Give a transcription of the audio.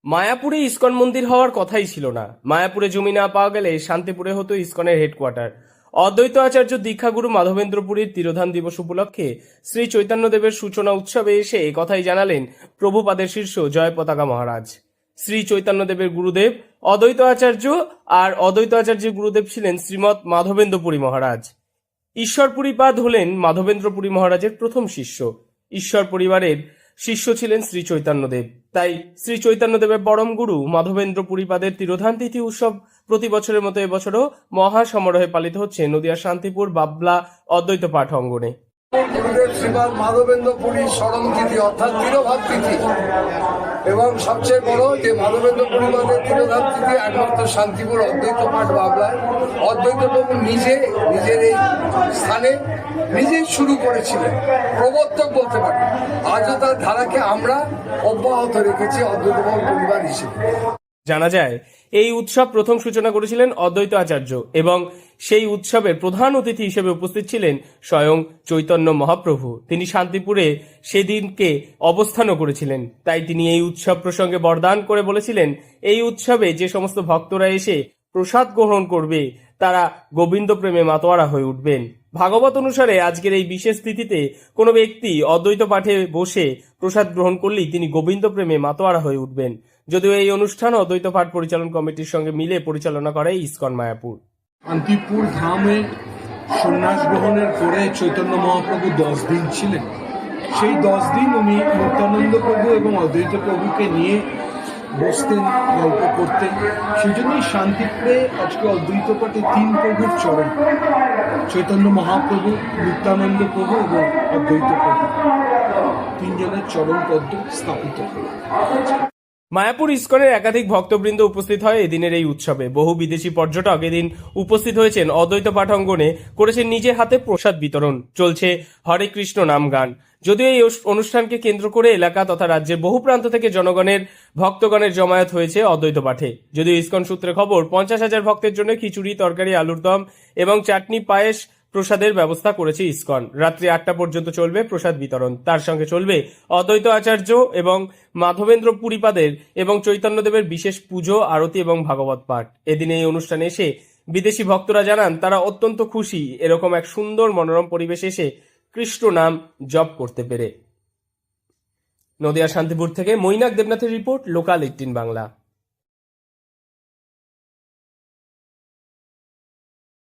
মায়াপুরে ইসকন মন্দির হওয়ার কথাই ছিল না। মায়াপুরে জমি না পাওয়া গেলে শান্তিপুরে হতো ইসকনের হেডকোয়ার্টার। অদ্বৈত আচার্য দীক্ষাগুরু মাধবেন্দ্রপুরীর তিরোধান দিবস উপলক্ষে শ্রী চৈতন্যদেবের সূচনা উৎসবে এসে কথাই জানালেন প্রভুপাদের শীর্ষ জয় পতাকা মহারাজ। শ্রী চৈতন্যদেবের গুরুদেব অদ্বৈত আচার্য, আর অদ্বৈত আচার্যের গুরুদেব ছিলেন শ্রীমৎ মাধবেন্দ্রপুরী মহারাজ। ঈশ্বরপুরীপাদ হলেন মাধবেন্দ্রপুরী মহারাজের প্রথম শিষ্য। ঈশ্বর পরিবারের শিষ্য ছিলেন শ্রী চৈতন্যদেব। তাই শ্রী চৈতন্যদেবের পরম গুরু মাধবেন্দ্র পুরীপাদের তিরোধান তিথি উৎসব প্রতি বছরের মতো এবছরও মহা সমারোহে পালিত হচ্ছে নদিয়ার শান্তিপুর বাবলা অদ্বৈত পাঠ অঙ্গনে। গুরুদেব শ্রীমান মাধবেন্দ্র পুরীর স্মরণ তিথি অর্থাৎ তিরোভাব তিথি, এবং সবচেয়ে বড় যে মাধবেন্দ্র পরিবারের তিরোধান তিথি একমাত্র শান্তিপুর অদ্বৈত পাঠ বাবলায় অদ্বৈত প্রভু নিজের এই স্থানে নিজেই শুরু করেছিলেন, প্রবর্তক বলতে পারি। আজও তার ধারাকে আমরা অব্যাহত রেখেছি অদ্বৈত পরিবার হিসেবে। জানা যায় এই উৎসব প্রথম সূচনা করেছিলেন অদ্বৈত আচার্য, এবং সেই উৎসবের প্রধান অতিথি হিসেবে উপস্থিত ছিলেন স্বয়ং চৈতন্য মহাপ্রভু। তিনি শান্তিপুরে সেদিনকে অবস্থানও করেছিলেন। তাই তিনি এই উৎসব প্রসঙ্গে বরদান করে বলেছিলেন, এই উৎসবে যে সমস্ত ভক্তরা এসে প্রসাদ গ্রহণ করবে তারা গোবিন্দ প্রেমে মাতোয়ারা হয়ে উঠবেন। ভাগবত অনুসারে আজকের এই বিশেষ তিথিতে কোনো ব্যক্তি অদ্বৈত পাঠে বসে প্রসাদ গ্রহণ করলেই তিনি গোবিন্দ প্রেমে মাতোয়ারা হয়ে উঠবেন। যদিও এই অনুষ্ঠান অদ্বৈত পাঠ পরিচালন কমিটির সঙ্গে মিলে পরিচালনা করে ইসকন মায়াপুর। শান্তিপুর ধামে সন্ন্যাস গ্রহণের পরে চৈতন্য মহাপ্রভু 10 দিন ছিলেন। সেই 10 দিন উনি নিত্যানন্দ প্রভু এবং অদ্বৈত প্রভুকে নিয়ে বসতেন, গল্প করতেন। সেই জন্যই শান্তিপুরে আজকে অদ্বৈত পাঠে 3 প্রভুর চরণ, চৈতন্য মহাপ্রভু, নিত্যানন্দ প্রভু এবং অদ্বৈত প্রভু, 3 জনের চরণ পদ্ম স্থাপিত। মায়াপুর ইসকনের একাধিক ভক্তবৃন্দ উপস্থিত হয় এদিনের এই উৎসবে। বহু বিদেশি পর্যটক এদিন উপস্থিত হয়েছেন অদ্বৈত পাঠাঙ্গনে, করেছেন নিজের হাতে প্রসাদ বিতরণ। চলছে হরে কৃষ্ণ নাম গান। যদিও এই অনুষ্ঠানকে কেন্দ্র করে এলাকা তথা রাজ্যের বহু প্রান্ত থেকে ভক্তগণের জমায়েত হয়েছে অদ্বৈত পাঠে। যদিও ইসকন সূত্রে খবর 50,000 ভক্তের জন্য খিচুড়ি, তরকারি, আলুর দম এবং চাটনি, পায়েস প্রসাদের ব্যবস্থা করেছে ইসকন। রাত্রি 8টা পর্যন্ত চলবে প্রসাদ বিতরণ। তার সঙ্গে চলবে অদ্বৈত আচার্য এবং মাধবেন্দ্র পুরীপাদের এবং চৈতন্যদেবের বিশেষ পুজো, আরতি এবং ভাগবত পাঠ। এদিন এই অনুষ্ঠানে এসে বিদেশি ভক্তরা জানান তারা অত্যন্ত খুশি এরকম এক সুন্দর মনোরম পরিবেশ এসে কৃষ্ণ নাম জপ করতে পেরে। নদিয়া শান্তিপুর থেকে মৈনাক দেবনাথের রিপোর্ট, লোকাল 18 বাংলা।